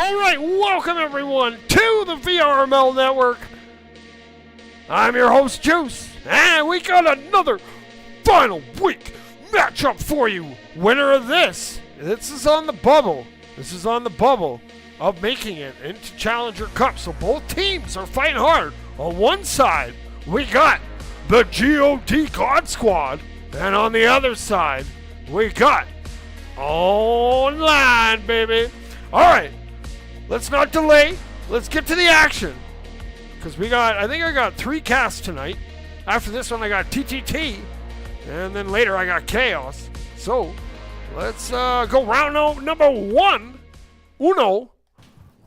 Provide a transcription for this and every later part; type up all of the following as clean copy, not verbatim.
Alright, welcome everyone to the VRML network. I'm your host, Juice, and we got another final week matchup for you. Winner of this is on the bubble. This is on the bubble of making it into Challenger Cup. So both teams are fighting hard. On one side, we got the G0D-Squad, and on the other side, we got Online, baby. Alright, let's not delay. Let's get to the action. Because I think I got 3 casts tonight. After this one, I got TTT. And then later, I got Chaos. So, let's go round number 1. Uno.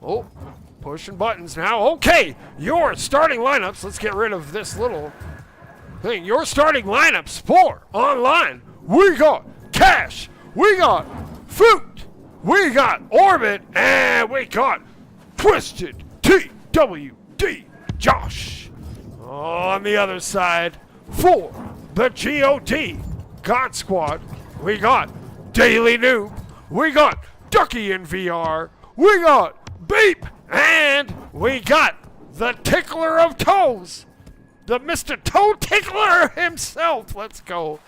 Oh, pushing buttons now. Okay, your starting lineups. Let's get rid of this little thing. Your starting lineups for Online. We got Cash. We got Foot. We got Orbit. And we got Twisted TWD Josh. On the other side, for the G0D-Squad, we got Daily Noob. We got Ducky in VR. We got Beep. And we got the Tickler of Toes. The Mr. Toe Tickler himself. Let's go.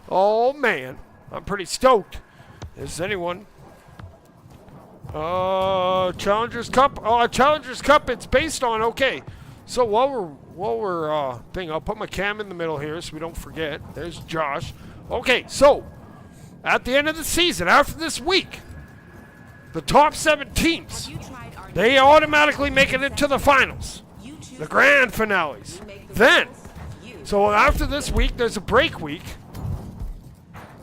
Oh, man. I'm pretty stoked. Is anyone? Challengers Cup. Challengers Cup. It's based on. Okay. So while we're thing, I'll put my cam in the middle here so we don't forget. There's Josh. Okay. So at the end of the season, after this week, the top 7 teams, they automatically make it into the finals, the grand finales. Then, so after this week, there's a break week.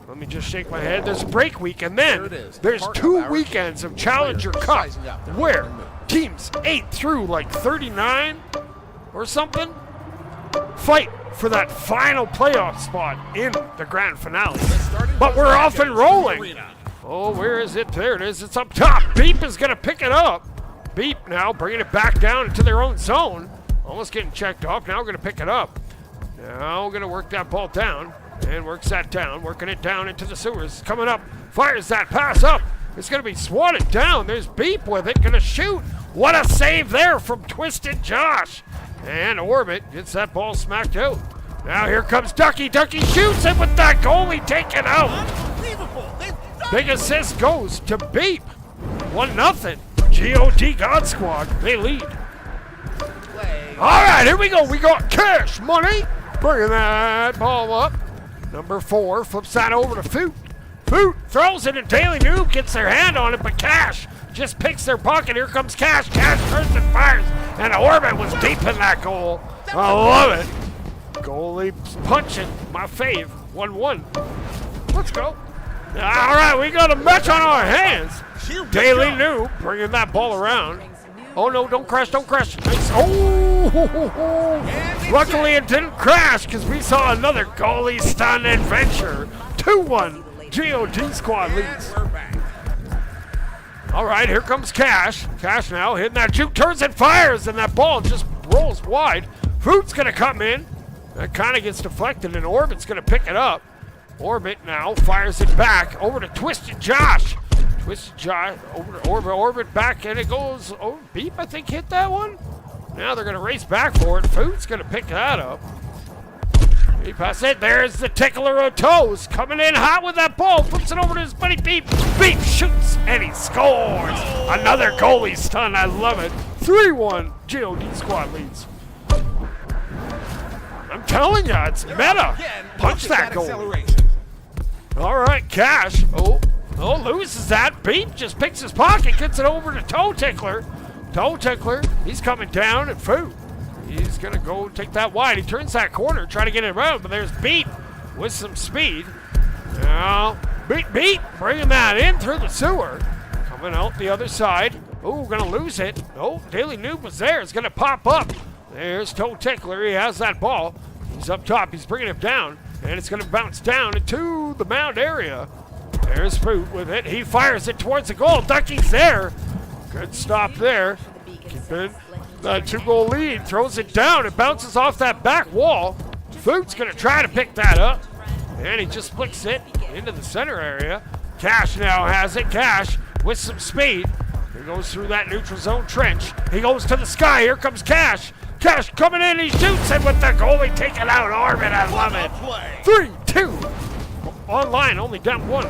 Let me just shake my head. There's a break week, and then there's 2 weekends of Challenger Cup where teams 8 through like 39 or something fight for that final playoff spot in the grand finale. But we're off and rolling. Oh, where is it? There it is. It's up top. Beep is going to pick it up. Beep now bringing it back down into their own zone. Almost getting checked off. Now we're going to pick it up. Now we're going to work that ball down. And works that down, working it down into the sewers. Coming up, fires that pass up. It's going to be swatted down. There's Beep with it, going to shoot. What a save there from Twisted Josh. And Orbit gets that ball smacked out. Now here comes Ducky. Ducky shoots it with that goalie taken out. Big assist goes to Beep. 1-0. G0D-Squad, they lead. All right, here we go. We got Cash Money. Bringing that ball up. Number 4 flips that over to Foot. Foot throws it, and Daily Noob gets their hand on it, but Cash just picks their pocket. Here comes Cash. Cash turns and fires, and Orbit was deep in that goal. I love it. Goalie punching, my fave. 1-1. Let's go. All right, we got a match on our hands. Daily Noob bringing that ball around. Oh, no, don't crash, don't crash. Nice. Oh, luckily it didn't crash because we saw another goalie stun adventure. 2-1, G0D-Squad leads. All right, here comes Cash. Cash now hitting that juke, turns and fires, and that ball just rolls wide. Foot's going to come in. That kind of gets deflected, and Orbit's going to pick it up. Orbit now fires it back over to Twisted Josh. Twisted Josh over to Orbit back, and it goes. Oh, Beep, I think, hit that one. Now they're going to race back for it. Food's going to pick that up. He passes it. There's the Tickler of Toes coming in hot with that ball. Flips it over to his buddy Beep. Beep shoots, and he scores. Another goalie stun. I love it. 3-1, G0D-Squad leads. I'm telling you, it's meta. Punch that goal. All right, Cash. Oh, loses that. Beep just picks his pocket, gets it over to Toe Tickler. Toe Tickler, he's coming down at Food. He's going to go take that wide. He turns that corner, try to get it around, but there's Beep with some speed. Now, Beep, bringing that in through the sewer. Coming out the other side. Oh, going to lose it. Oh, Daily Noob was there. It's going to pop up. There's Toe Tickler. He has that ball. He's up top. He's bringing it down, and it's going to bounce down into the mound area. There's Foot with it. He fires it towards the goal. Ducky's there. Good stop there. Keeping that 2-goal lead. Throws it down. It bounces off that back wall. Foot's going to try to pick that up. And he just flicks it into the center area. Cash now has it. Cash with some speed. goes through that neutral zone trench. He goes to the sky. Here comes Cash. Cash coming in. He shoots it with the goalie taking out Orban. I love it. 3, 2. Online, only down 1.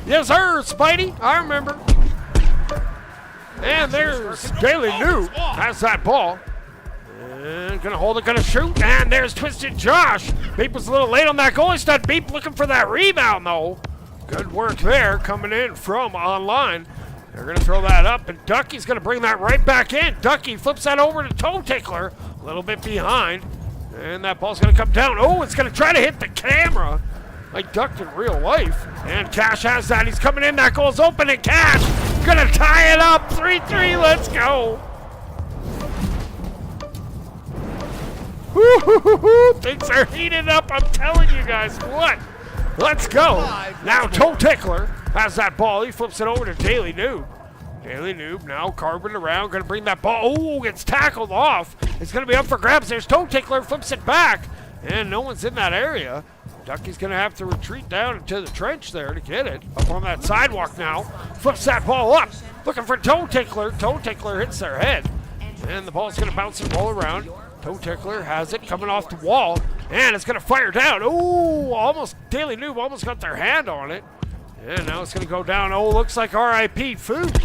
Yes, sir, Spidey. I remember. And there's Daily Noob. Has that ball. And gonna hold it, gonna shoot. And there's Twisted Josh. Beep was a little late on that goalie stud. Beep looking for that rebound, though. Good work there coming in from online. They're gonna throw that up, and Ducky's gonna bring that right back in. Ducky flips that over to Toe Tickler. A little bit behind. And that ball's gonna come down. Oh, it's gonna try to hit the camera. Like ducked in real life. And Cash has that. He's coming in. That goal's open, and Cash gonna tie it up. 3-3. Let's go. Woo-hoo-hoo-hoo. Things are heating up. I'm telling you guys what. Let's go. Now Toe Tickler has that ball. He flips it over to Daily Noob. Daily Noob now carving around. Gonna bring that ball. Oh, gets tackled off. It's gonna be up for grabs. There's Toe Tickler. Flips it back. And no one's in that area. Ducky's gonna have to retreat down into the trench there to get it. Up on that sidewalk now. Flips that ball up. Looking for Toe Tickler. Toe Tickler hits their head. And the ball's gonna bounce and roll around. Toe Tickler has it coming off the wall. And it's gonna fire down. Oh, almost Daily Noob almost got their hand on it. And now it's gonna go down. Oh, looks like RIP Food.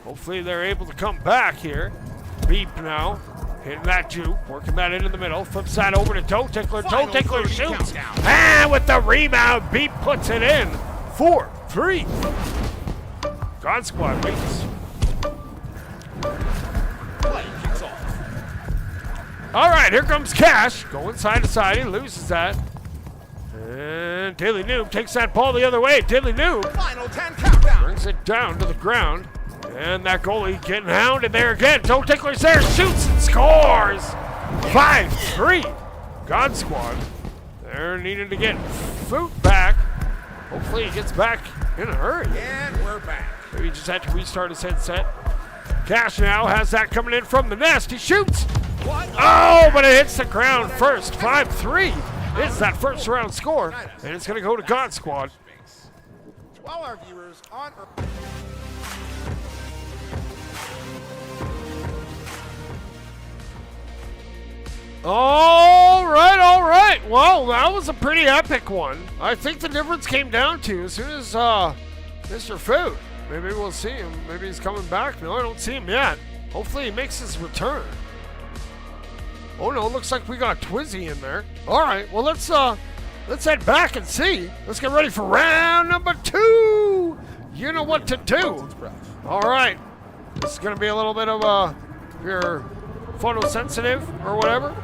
Hopefully they're able to come back here. Beep now. Hitting that juke, working that into the middle, flips that over to Toe Tickler. Toe Tickler shoots, and with the rebound, Beep puts it in. 4-3. God Squad waits. All right, here comes Cash, going side to side. He loses that. And Daily Noob takes that ball the other way. Daily Noob brings it down to the ground. And that goalie getting hounded there again. Toe Tickler's there, shoots and scores. 5-3. God Squad. They're needing to get Foot back. Hopefully he gets back in a hurry. And we're back. Maybe he just had to restart his headset. Cash now has that coming in from the nest. He shoots. Oh, but it hits the ground first. 5-3 is that first round score. And it's going to go to God Squad. To all our viewers on All right. Well, that was a pretty epic one. I think the difference came down to as soon as Mr. Food. Maybe we'll see him. Maybe he's coming back. No, I don't see him yet. Hopefully he makes his return. Oh no, looks like we got Twizzy in there. All right, well let's head back and see. Let's get ready for round number 2. You know what to do. All right, this is gonna be a little bit of your photosensitive or whatever.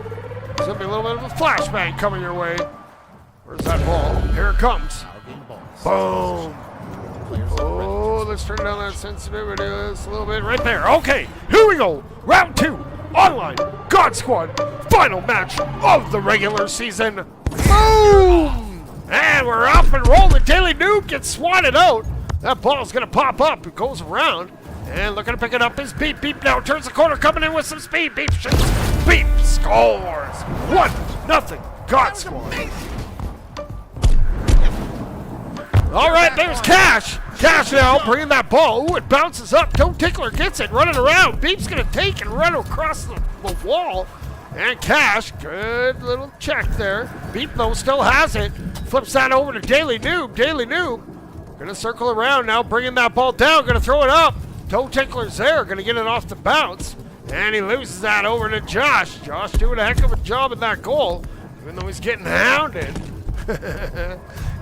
There's gonna be a little bit of a flashbang coming your way. Where's that ball? Here it comes. Boom. Oh, let's turn down that sensitivity just a little bit right there. Okay, here we go. Round 2, online, God Squad, final match of the regular season. Boom! And we're off and rolling. Daily Noob gets swatted out. That ball's gonna pop up. It goes around. And looking to pick it up is Beep. Beep now turns the corner, coming in with some speed. Beep shoots. Beep scores. 1-0. God Squad. All right, there's Cash. Cash now bringing that ball. Ooh, it bounces up. Toe Tickler gets it, running around. Beep's going to take and run across the wall. And Cash, good little check there. Beep, though, still has it. Flips that over to Daily Noob. Daily Noob going to circle around now, bringing that ball down. Going to throw it up. Toe Tickler's there, going to get it off the bounce. And he loses that over to Josh. Josh doing a heck of a job at that goal, even though he's getting hounded.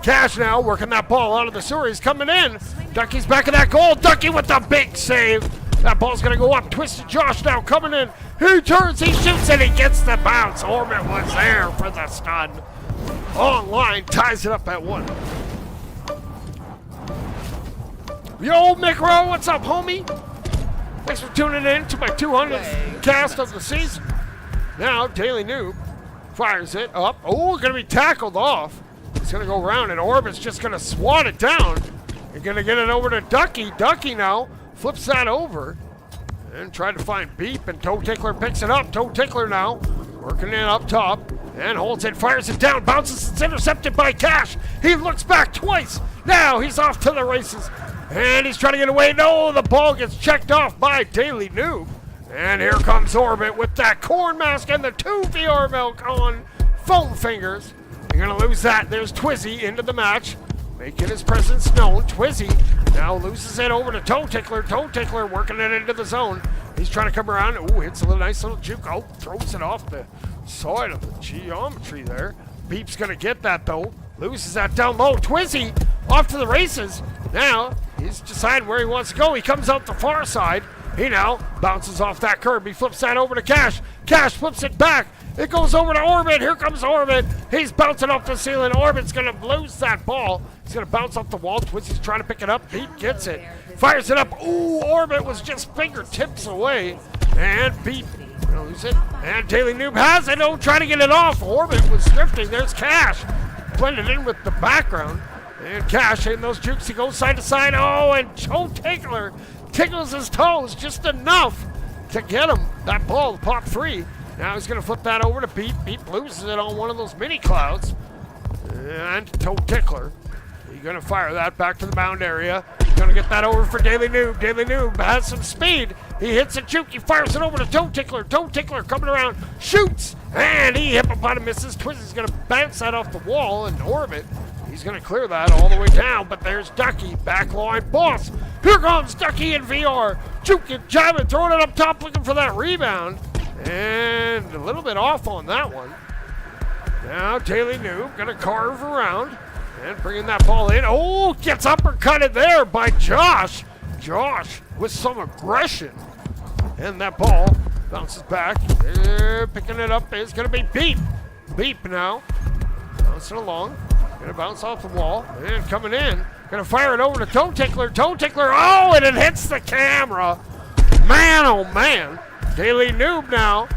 Cash now working that ball out of the sewer. He's coming in. Ducky's back of that goal. Ducky with the big save. That ball's going to go up. Twisted Josh now coming in. He turns, he shoots, and he gets the bounce. Orban was there for the stun. Online ties it up at 1. Yo, Micro, what's up, homie? Thanks for tuning in to my 200th cast of the season. Now, Daily Noob fires it up. Oh, going to be tackled off. It's going to go around, and Orban's just going to swat it down. You're going to get it over to Ducky. Ducky now flips that over and try to find Beep, and Toe Tickler picks it up. Toe Tickler now Working it up top. And holds it, fires it down, bounces, it's intercepted by Cash. He looks back twice. Now he's off to the races. And he's trying to get away. No, the ball gets checked off by Daily Noob. And here comes Orbit with that corn mask and the 2 VRML on foam fingers. You're going to lose that. There's Twizzy into the match, making his presence known. Twizzy now loses it over to Toe Tickler. Toe Tickler working it into the zone. He's trying to come around. Ooh, hits a nice little juke. Oh, throws it off the side of the geometry there. Beep's going to get that, though. Loses that down low. Twizzy off to the races. Now he's deciding where he wants to go. He comes out the far side. He now bounces off that curb. He flips that over to Cash. Cash flips it back. It goes over to Orbit. Here comes Orbit. He's bouncing off the ceiling. Orbit's going to lose that ball. He's going to bounce off the wall. Twizzy's trying to pick it up. Beep gets it. Fires it up. Ooh, Orbit was just fingertips away. And Beep going to lose it. And Daily Noob has it. Oh, trying to get it off. Orbit was drifting. There's Cash. Blended in with the background. And Cash hitting those jukes. He goes side to side. Oh, and Joe Tickler tickles his toes just enough to get him that ball to pop free. Now he's going to flip that over to Beep. Beep loses it on one of those mini clouds. And Toe Tickler. He's going to fire that back to the mound area. He's going to get that over for Daily Noob. Daily Noob has some speed. He hits a juke. He fires it over to Toe Tickler. Toe Tickler coming around. Shoots. And he misses. Twizzy's going to bounce that off the wall and Orbit. He's going to clear that all the way down, but there's Ducky, backline boss. Here comes Ducky in VR. Juking, jabbing, throwing it up top, looking for that rebound. And a little bit off on that one. Now Daily Noob going to carve around and bringing that ball in. Oh, gets uppercutted there by Josh. Josh with some aggression. And that ball bounces back. Picking it up is going to be Beep. Beep now. Bouncing along. Going to bounce off the wall. And coming in. Going to fire it over to Toe Tickler. Toe Tickler. Oh, and it hits the camera. Man, oh, man. Daily Noob now.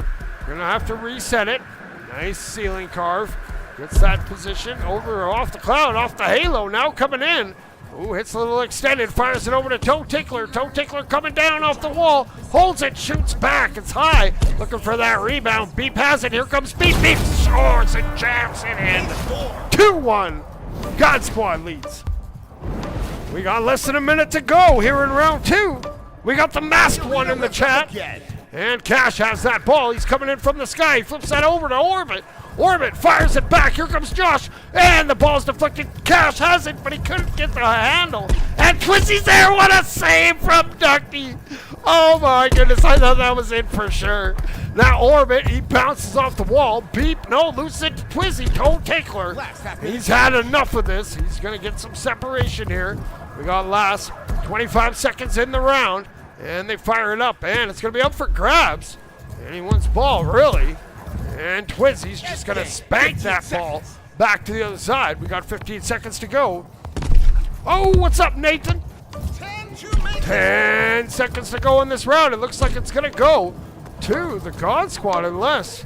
Going to have to reset it. Nice ceiling carve. Gets that position over or off the cloud, off the halo. Now coming in. Ooh, hits a little extended. Fires it over to Toe Tickler. Toe Tickler coming down off the wall. Holds it, shoots back. It's high. Looking for that rebound. Beep has it. Here comes Beep. Beep scores and jams it in. 2-1. God Squad leads. We got less than a minute to go here in round 2. We got the masked one in the chat. And Cash has that ball. He's coming in from the sky. He flips that over to Orbit. Orbit fires it back. Here comes Josh. And the ball's deflected. Cash has it, but he couldn't get the handle. And Twizzy's there. What a save from Ducky. Oh, my goodness. I thought that was in for sure. Now Orbit, he bounces off the wall. Beep. No, loose it to Twizzy. Toe Tickler. He's had enough of this. He's going to get some separation here. We got last 25 seconds in the round. And they fire it up. And it's going to be up for grabs. Anyone's ball, really. And Twizzy's just going to spank that ball back to the other side. We got 15 seconds to go. Oh, what's up, Nathan? 10 seconds to go in this round. It looks like it's going to go to the God Squad unless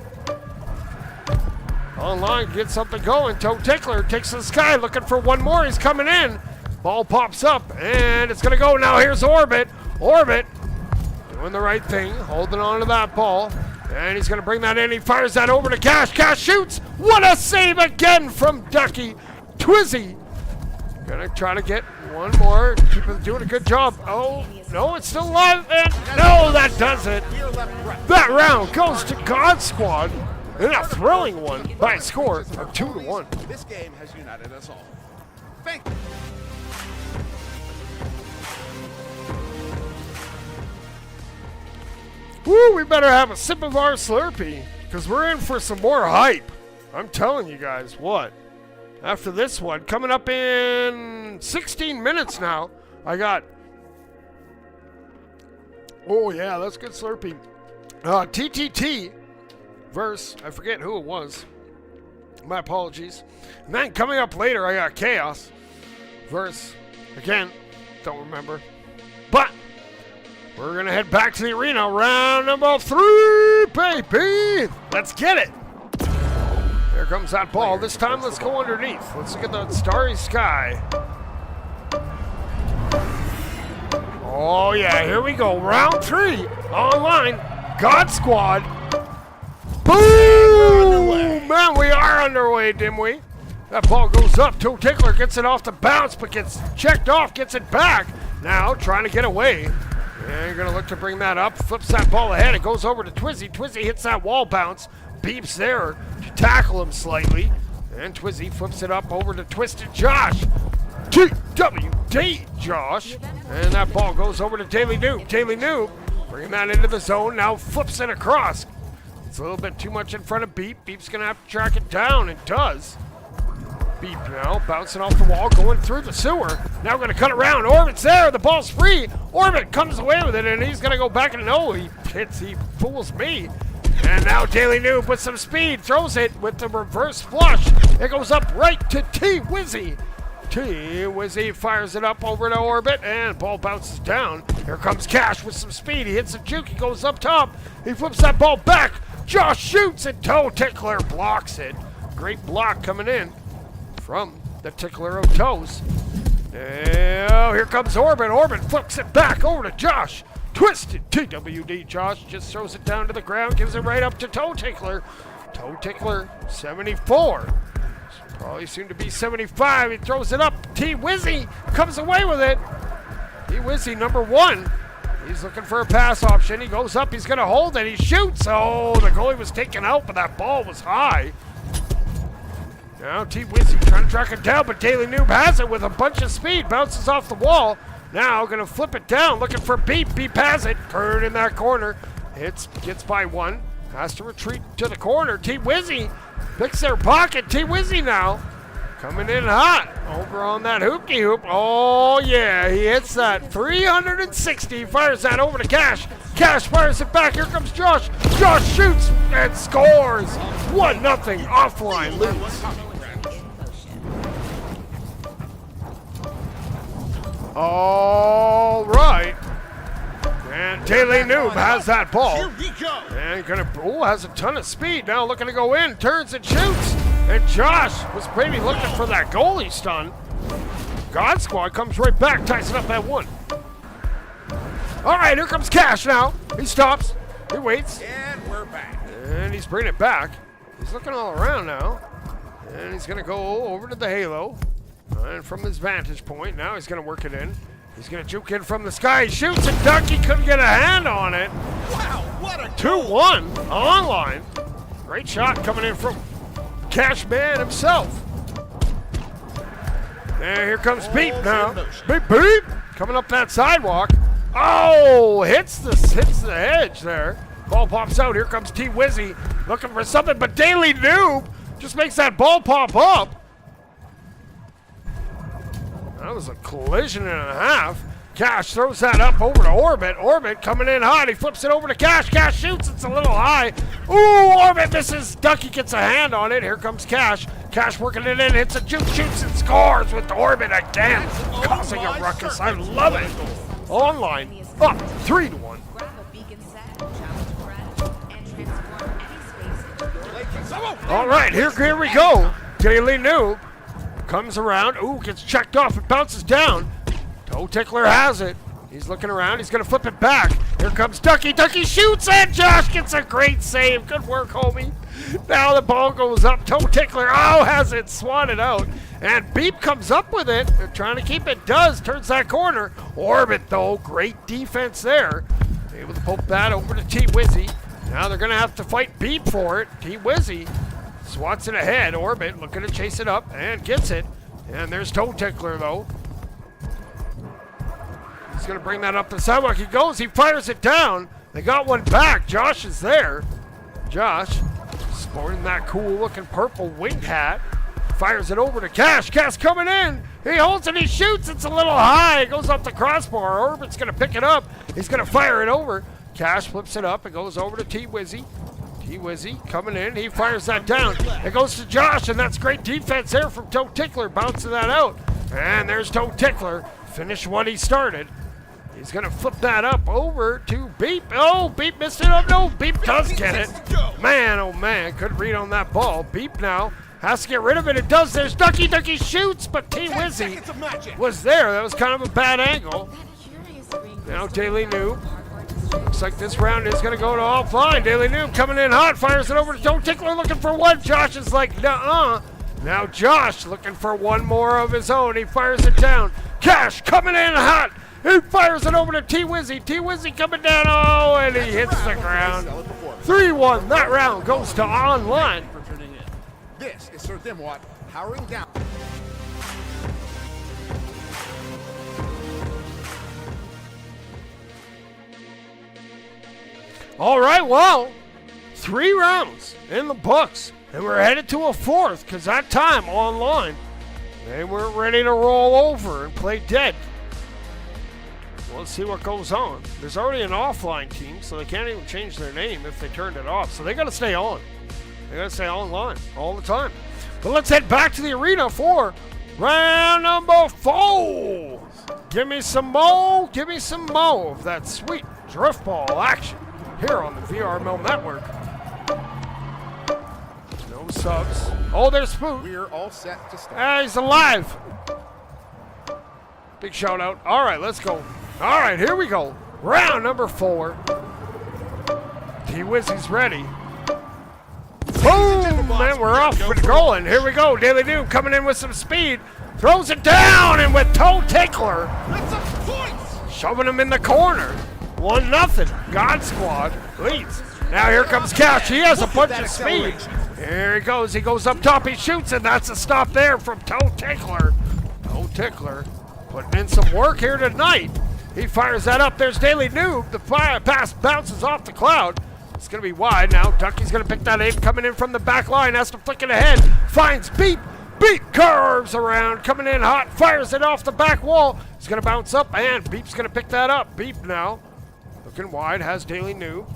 Online gets something going. Toe Tickler takes to the sky looking for one more. He's coming in. Ball pops up, and it's going to go. Now here's Orbit. Orbit doing the right thing, holding on to that ball. And he's going to bring that in. He fires that over to Cash. Cash shoots. What a save again from Ducky. Twizzy going to try to get one more. Keep doing a good job. Oh, no, it's still alive. And no, that does it. That round goes to God Squad in a thrilling one by a score of 2-1. This game has united us all. Thank you. Woo, we better have a sip of our Slurpee, because we're in for some more hype. I'm telling you guys what. After this one, coming up in 16 minutes now, I got... Oh, yeah, that's good Slurpee. TTT versus, I forget who it was. My apologies. And then coming up later, I got Chaos versus, again, don't remember. But... we're going to head back to the arena. Round number 3, baby. Let's get it. Here comes that ball. This time, let's go underneath. Let's look at the starry sky. Oh, yeah. Here we go. Round 3. Online. God Squad. Boom. man, we are underway, Dimwee. That ball goes up. Toe Tickler gets it off the bounce, but gets checked off, gets it back. Now trying to get away. And you're going to look to bring that up. Flips that ball ahead. It goes over to Twizzy. Twizzy hits that wall bounce. Beeps there to tackle him slightly. And Twizzy flips it up over to Twisted Josh. G0D, Josh. And that ball goes over to Daily Noob. Daily Noob bringing that into the zone. Now flips it across. It's a little bit too much in front of Beep. Beep's going to have to track it down. It does. Beep now, bouncing off the wall, going through the sewer. Now going to cut around. Orbit's there. The ball's free. Orbit comes away with it, and he's going to go back and no, he fools me. And now Daily Noob with some speed throws it with the reverse flush. It goes up right to T-Wizzy. T-Wizzy fires it up over to Orbit, and ball bounces down. Here comes Cash with some speed. He hits a juke. He goes up top. He flips that ball back. Josh shoots, and Toe Tickler blocks it. Great block coming in from the Tickler of Toes. Now here comes Orbit. Orbit flips it back over to Josh. Twisted TWD. Josh just throws it down to the ground, gives it right up to Toe Tickler. Toe Tickler, 74. Probably soon to be 75. He throws it up. T-Wizzy comes away with it. T-Wizzy, number 1. He's looking for a pass option. He goes up. He's going to hold it. He shoots. Oh, the goalie was taken out, but that ball was high. Now T-Wizzy trying to track it down, but Daily Noob has it with a bunch of speed. Bounces off the wall. Now going to flip it down, looking for Beep. Beep has it. Curd in that corner. Gets by 1. Has to retreat to the corner. T-Wizzy picks their pocket. T-Wizzy now coming in hot over on that hoopty hoop. Oh, yeah. He hits that 360. Fires that over to Cash. Cash fires it back. Here comes Josh. Josh shoots and scores. 1-0 offline leads. All right. And Daily Noob has that ball. And has a ton of speed. Now looking to go in. Turns and shoots. And Josh was maybe looking for that goalie stun. God Squad comes right back. Ties it up at 1. All right, here comes Cash now. He stops. He waits. And we're back. And he's bringing it back. He's looking all around now. And he's going to go over to the Halo. And from his vantage point, now he's going to work it in. He's going to juke in from the sky. He shoots and Ducky couldn't get a hand on it. Wow, what a 2-1 online. Great shot coming in from Cash Man himself. And here comes Beep now. Beep, beep. Coming up that sidewalk. Oh, hits the edge there. Ball pops out. Here comes T-Wizzy looking for something, but Daily Noob just makes that ball pop up. That was a collision and a half. Cash throws that up over to Orbit. Orbit coming in hot. He flips it over to Cash. Cash shoots. It's a little high. Ooh, Orbit misses. Ducky gets a hand on it. Here comes Cash. Cash working it in. Hits a juke, shoots, and scores with Orbit again. Causing a ruckus. I love it. Online. Up 3-1. All right, here we go. Daily Noob comes around. Ooh, gets checked off. It bounces down. Toe Tickler has it. He's looking around. He's going to flip it back. Here comes Ducky. Ducky shoots, and Josh gets a great save. Good work, homie. Now the ball goes up. Toe Tickler, has it swatted out. And Beep comes up with it. They're trying to keep it. Does. Turns that corner. Orbit, though. Great defense there. Able to poke that over to T-Wizzy. Now they're going to have to fight Beep for it. T-Wizzy swats it ahead. Orbit looking to chase it up and gets it. And there's Toe Tickler, though. He's going to bring that up the sidewalk. He goes. He fires it down. They got one back. Josh is there. Josh, sporting that cool-looking purple winged hat, fires it over to Cash. Cash coming in. He holds it. He shoots. It's a little high. It goes up the crossbar. Orbit's going to pick it up. He's going to fire it over. Cash flips it up. It goes over to T-Wizzy. T-Wizzy coming in. He fires that down. It goes to Josh, and that's great defense there from Toe Tickler. Bouncing that out. And there's Toe Tickler. Finish what he started. He's going to flip that up over to Beep. Oh, Beep missed it up. No, Beep does get it. Man, oh man, couldn't read on that ball. Beep now has to get rid of it. It does. There's Ducky. Ducky shoots, but T-Wizzy was there. That was kind of a bad angle. Now Daily Noob Looks like this round is going to go to offline. Daily Noob coming in hot, fires it over to Toe Tickler looking for one. Josh is like, nuh-uh. Now Josh looking for one more of his own. He fires it down. Cash coming in hot. He fires it over to T-Wizzy. T-Wizzy coming down. Oh, and he hits the ground. 3-1. That round goes to online. This is Sir Dimwat powering down. All right, well, 3 rounds in the books. And we're headed to a 4th because that time online, they weren't ready to roll over and play dead. Well, let's see what goes on. There's already an offline team, so they can't even change their name if they turned it off. So they got to stay on. They got to stay online all the time. But let's head back to the arena for round number 4. Give me some more of that sweet drift ball action here on the VRML network. No subs. Oh, there's Spook. We're all set to start. Ah, he's alive. Big shout out. All right, let's go. All right, here we go. Round number 4. T-Wizzy's ready. Boom! And we're off and going. Here we go. Daily Noob coming in with some speed. Throws it down, and with Toe Tickler, That's a point! shoving him in the corner. 1-0. God Squad leads. Now here comes Cash. He has a bunch of speed. Here he goes. He goes up top. He shoots, and that's a stop there from Toe Tickler. Toe Tickler putting in some work here tonight. He fires that up. There's Daily Noob. The pass bounces off the cloud. It's going to be wide now. Ducky's going to pick that ape coming in from the back line. Has to flick it ahead. Finds Beep. Beep curves around. Coming in hot. Fires it off the back wall. It's going to bounce up, and Beep's going to pick that up. Beep now. Looking wide. Has Daily Noob.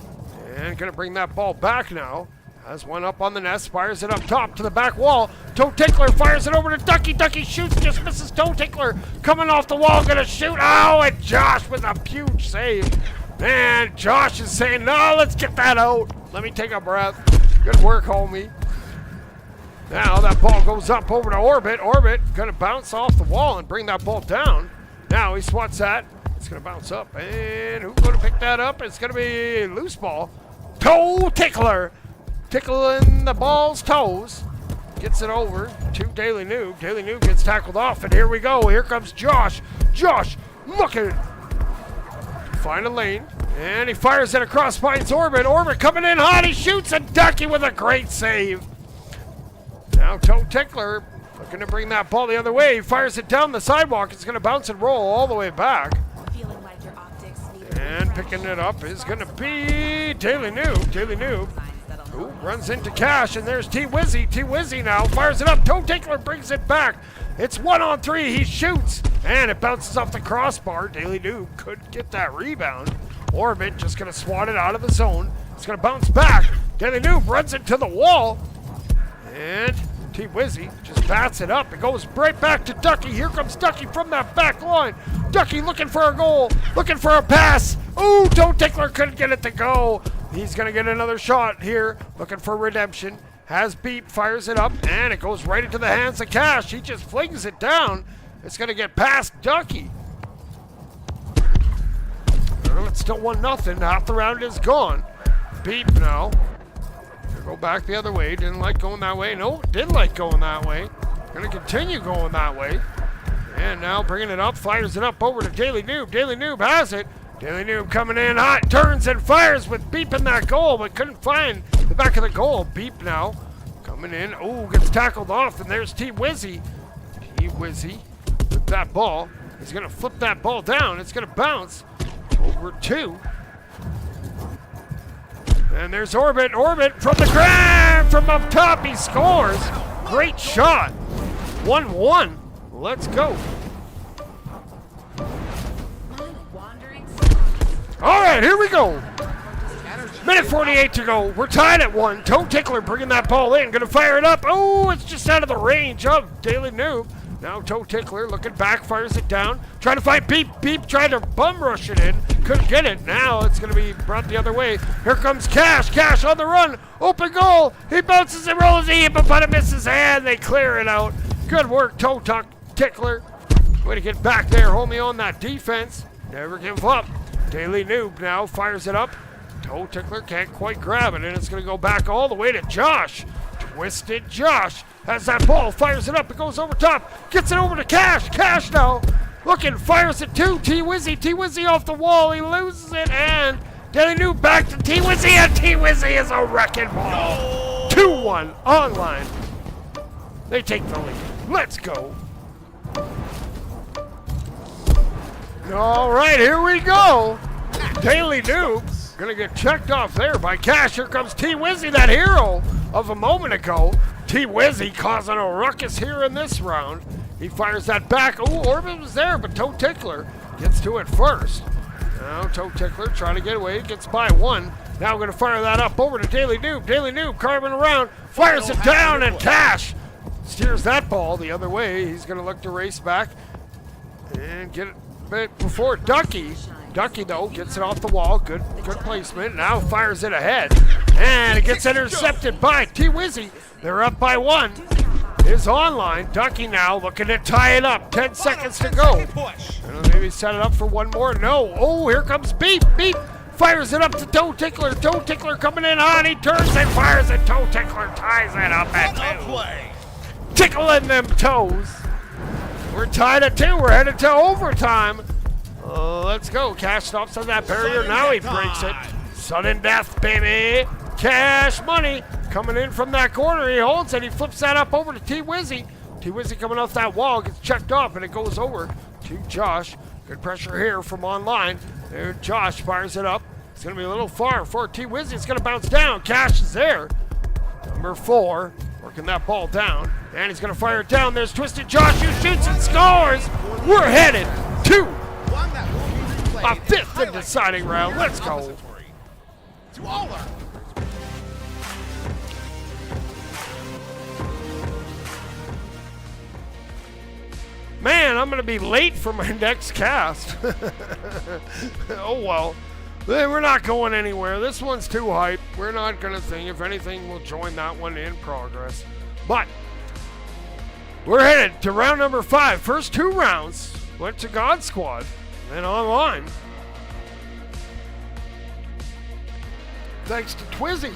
And going to bring that ball back now. Has one up on the nest. Fires it up top to the back wall. Toe Tickler fires it over to Ducky. Ducky shoots. Just misses Toe Tickler. Coming off the wall. Going to shoot. Oh, and Josh with a huge save. Man, Josh is saying, no, let's get that out. Let me take a breath. Good work, homie. Now that ball goes up over to Orbit. Orbit going to bounce off the wall and bring that ball down. Now he swats that. It's going to bounce up. And who's going to pick that up? It's going to be a loose ball. Toe Tickler. Tickling the ball's toes. Gets it over to Daily Noob. Daily Noob gets tackled off. And here we go. Here comes Josh. Josh looking. Find a lane, and he fires it across, finds Orbit. Orbit coming in hot, he shoots, and Ducky with a great save. Now Toe Tickler looking to bring that ball the other way. He fires it down the sidewalk. It's going to bounce and roll all the way back. Feeling like your optics need And picking it up is going to be Daily Noob. Daily Noob. Ooh, runs into Cash, and there's T-Wizzy. T-Wizzy now fires it up. Toe Tickler brings it back. It's 1-on-3. He shoots, and it bounces off the crossbar. Daily Noob could get that rebound. Orbit just going to swat it out of the zone. It's going to bounce back. Daily Noob runs into the wall, and T-Wizzy just bats it up. It goes right back to Ducky. Here comes Ducky from that back line. Ducky looking for a goal, looking for a pass. Ooh, Toe Tickler couldn't get it to go. He's going to get another shot here, looking for redemption. Has Beep, fires it up, and it goes right into the hands of Cash. He just flings it down. It's going to get past Ducky. Well, it's still 1-0. Half the round is gone. Beep now. Go back the other way. Didn't like going that way. No, did like going that way. Going to continue going that way. And now bringing it up, fires it up over to Daily Noob. Daily Noob has it. Daily Noob coming in hot, turns and fires with Beep in that goal, but couldn't find the back of the goal. Beep now coming in. Oh, gets tackled off, and there's T-Wizzy. T-Wizzy with that ball. He's going to flip that ball down. It's going to bounce over 2. And there's Orbit. Orbit from the ground, from up top. He scores. Great shot. 1-1. Let's go. All right, here we go. Minute 48 to go. We're tied at 1. Toe Tickler bringing that ball in. Going to fire it up. Oh, it's just out of the range of Daily Noob. Now Toe Tickler looking back, fires it down. Trying to find Beep. Beep tried to bum rush it in. Couldn't get it. Now it's going to be brought the other way. Here comes Cash. Cash on the run. Open goal. He bounces and rolls in, but it misses, and they clear it out. Good work, Toe Tickler. Way to get back there, homie, on that defense. Never give up. Daily Noob now fires it up. Toe Tickler can't quite grab it, and it's going to go back all the way to Josh. Twisted Josh has that ball, fires it up, it goes over top, gets it over to Cash. Cash now looking, fires it to T-Wizzy. T-Wizzy off the wall, he loses it, and Daily Noob back to T-Wizzy, and T-Wizzy is a wrecking ball. 2-1 online. They take the lead. Let's go. All right, here we go. Daily Noob gonna get checked off there by Cash. Here comes T-Wizzy, that hero of a moment ago. T-Wizzy causing a ruckus here in this round. He fires that back. Ooh, Orbit was there, but Toe Tickler gets to it first. Now Toe Tickler trying to get away, gets by one. Now we're gonna fire that up over to Daily Noob. Daily Noob carving around, fires it down, and Cash steers that ball the other way. He's gonna look to race back and get it. But before Ducky, though, gets it off the wall. Good placement. Now fires it ahead. And it gets intercepted by T-Wizzy. They're up by one. Is online. Ducky now looking to tie it up. 10 seconds to go. And maybe set it up for one more. No. Oh, here comes Beep. Beep fires it up to Toe Tickler. Toe Tickler coming in on. He turns and fires it. Toe Tickler ties it up at two. Tickling them toes. We're tied at 2. We're headed to overtime. Let's go. Cash stops on that barrier. Now he breaks it. Sudden death, baby. Cash money coming in from that corner. He holds it. He flips that up over to T-Wizzy. T-Wizzy coming off that wall. Gets checked off, and it goes over to Josh. Good pressure here from online. There, Josh fires it up. It's going to be a little far for T-Wizzy. It's going to bounce down. Cash is there. Number 4. Working that ball down, and he's going to fire it down. There's Twisted Josh who shoots and scores. We're headed to a 5th and deciding round. Let's go. Man, I'm going to be late for my next cast. Oh well. We're not going anywhere. This one's too hype. We're not going to think. If anything, we'll join that one in progress. But we're headed to round number 5. First 2 rounds went to G0D-Squad, then online. Thanks to Twizzy.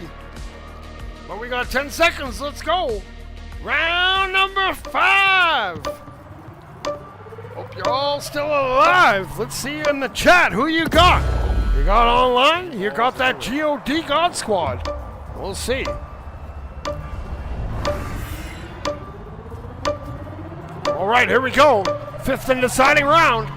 But we got 10 seconds. Let's go. Round number 5. Hope you're all still alive. Let's see you in the chat. Who you got? You got online? You got that G0D-Squad. We'll see. All right, here we go. 5th and deciding round.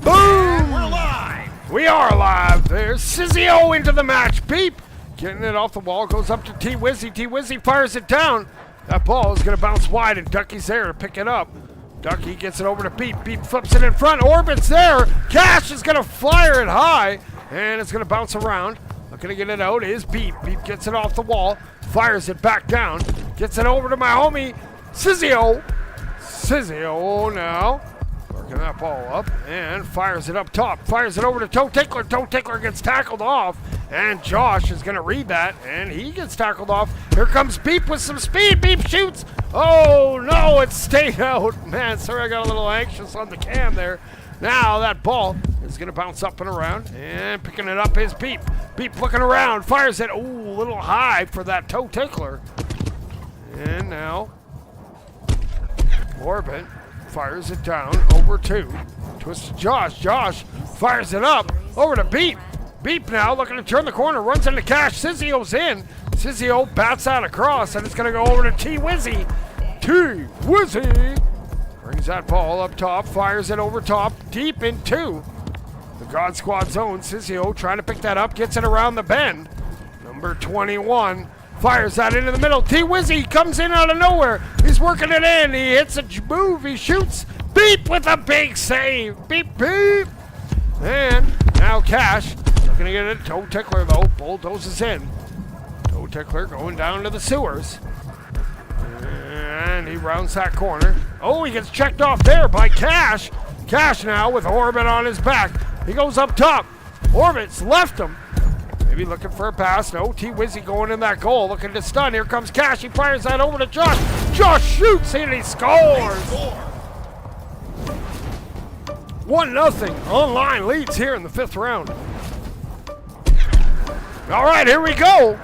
Boom! We're live. We are live. There's Sizio into the match. Beep. Getting it off the wall. Goes up to T-Wizzy. T-Wizzy fires it down. That ball is going to bounce wide, and Ducky's there to pick it up. Ducky gets it over to Beep. Beep flips it in front. Orbit's there. Cash is going to fire it high, and it's going to bounce around. Looking to get it out is Beep. Beep gets it off the wall, fires it back down, gets it over to my homie, Sizio. Sizio now working that ball up and fires it up top. Fires it over to Toe Tickler. Toe Tickler gets tackled off, and Josh is going to read that, and he gets tackled off. Here comes Beep with some speed. Beep shoots. Oh, no, it stayed out. Man, sorry, I got a little anxious on the cam there. Now that ball is going to bounce up and around, and picking it up is Beep. Beep looking around, fires it. Ooh, a little high for that Toe Tickler. And now Orbit fires it down over to Twisted Josh. Josh fires it up over to Beep. Beep now looking to turn the corner, runs into Cash. Sizio's in. Sizio bats out across, and it's going to go over to T-Wizzy. T-Wizzy brings that ball up top, fires it over top, deep into the G0D-Squad zone. Sizio trying to pick that up, gets it around the bend. Number 21 fires that into the middle. T-Wizzy comes in out of nowhere. He's working it in. He hits a move. He shoots. Beep with a big save. Beep, beep. And now Cash looking to get it. Toe Tickler, though, bulldozes in. Toe Tickler going down to the sewers. And he rounds that corner. Oh, he gets checked off there by Cash. Cash now with Orbit on his back. He goes up top. Orbit's left him. Maybe looking for a pass. No, T-Wizzy going in that goal, looking to stun. Here comes Cash. He fires that over to Josh. Josh shoots and he scores. 1-0. Online leads here in the 5th round. All right, here we go.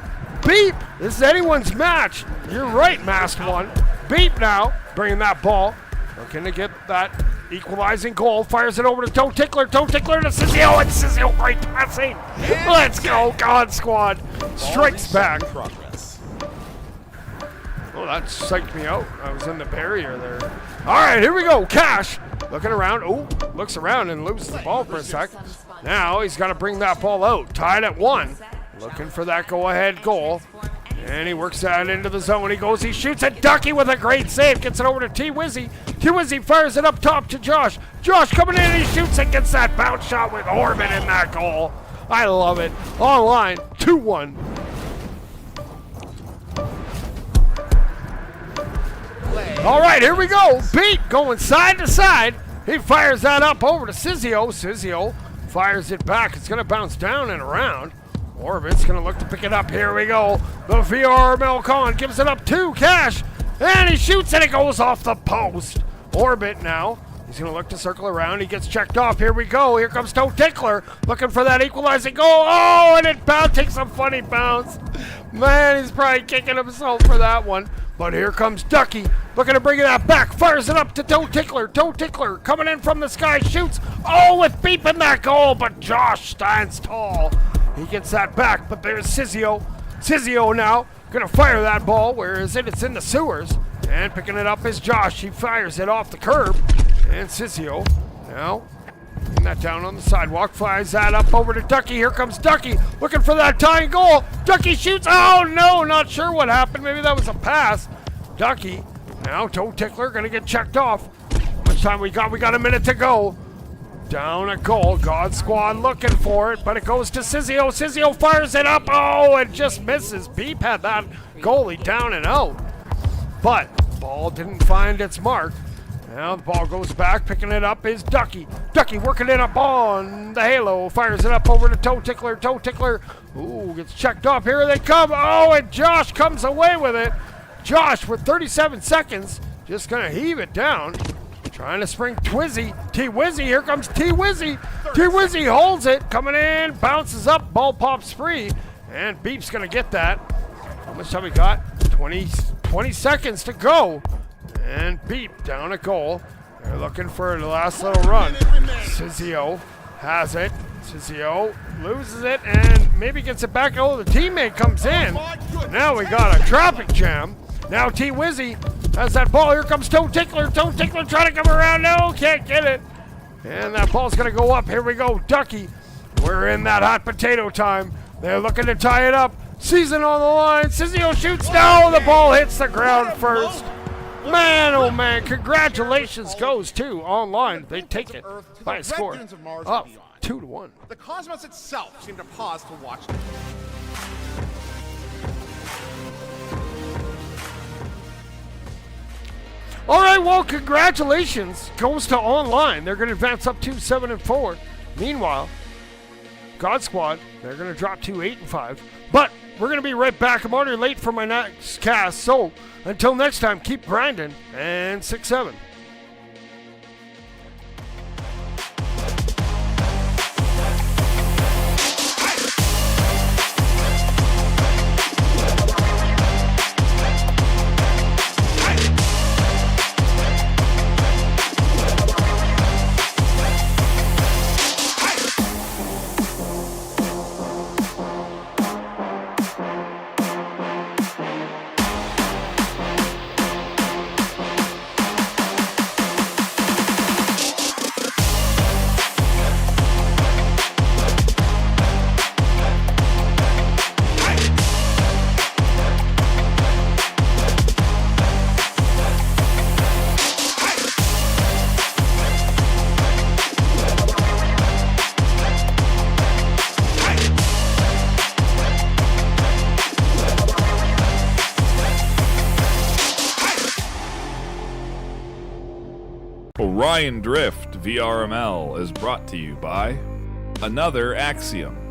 Beep. This is anyone's match. You're right, Masked One. Beep now, bringing that ball. Looking to get that equalizing goal. Fires it over to Toe Tickler. Toe Tickler to Sizio. And Sizio, great passing. Let's go, God Squad. Strikes back. Oh, that psyched me out. I was in the barrier there. All right, here we go. Cash looking around. Oh, looks around and loses the ball for a sec. Now he's got to bring that ball out. Tied at 1. Looking for that go-ahead goal. And he works that into the zone. He goes, he shoots at Ducky with a great save. Gets it over to T-Wizzy. T-Wizzy fires it up top to Josh. Josh coming in, he shoots and gets that bounce shot with Orban in that goal. I love it. Online, 2-1. All right, here we go. Beat going side to side. He fires that up over to Sizio. Sizio fires it back. It's going to bounce down and around. Orban's going to look to pick it up. Here we go. The VRML con gives it up to Cash. And he shoots and it goes off the post. Orbit now. He's going to look to circle around. He gets checked off. Here we go. Here comes Toe Tickler looking for that equalizing goal. Oh, and it takes a funny bounce. Man, he's probably kicking himself for that one. But here comes Ducky looking to bring that back. Fires it up to Toe Tickler. Toe Tickler coming in from the sky. Shoots. Oh, with Beep in that goal. But Josh stands tall. He gets that back, but there's Sizio. Sizio now gonna fire that ball. Where is it? It's in the sewers. And picking it up is Josh. He fires it off the curb. And Sizio now putting that down on the sidewalk. Flies that up over to Ducky. Here comes Ducky looking for that tying goal. Ducky shoots. Oh no, not sure what happened. Maybe that was a pass. Ducky now, Toe Tickler gonna get checked off. How much time we got? We got a minute to go. Down a goal. God Squad looking for it, but it goes to Sizio. Sizio fires it up. Oh, it just misses. Beep had that goalie down and out. But ball didn't find its mark. Now the ball goes back. Picking it up is Ducky. Ducky working it up on the halo. Fires it up over to Toe Tickler. Toe Tickler, ooh, gets checked off. Here they come. Oh, and Josh comes away with it. Josh with 37 seconds. Just going to heave it down. Trying to spring Twizzy. T-Wizzy, here comes T-Wizzy. T-Wizzy holds it, coming in, bounces up, ball pops free, and Beep's gonna get that. How much time we got? 20 seconds to go. And Beep down a goal. They're looking for the last little run. Sizio has it. Sizio loses it and maybe gets it back. Oh, the teammate comes in. Now we got a traffic jam. Now T-Wizzy has that ball. Here comes Toe Tickler. Toe Tickler trying to come around. No, can't get it. And that ball's going to go up. Here we go. Ducky. We're in that hot potato time. They're looking to tie it up. Season on the line. Sizio shoots. No, the ball hits the ground first. Man, oh man. Congratulations goes to Online. They take it by a score of 2-1. The cosmos itself seemed to pause to watch it. All right, well, congratulations goes to Online. They're going to advance up to 7-4. Meanwhile, God Squad, they're going to drop to 8-5. But we're going to be right back. I'm already late for my next cast. So until next time, keep grinding and 6-7. Orion Drift VRML is brought to you by Another Axiom.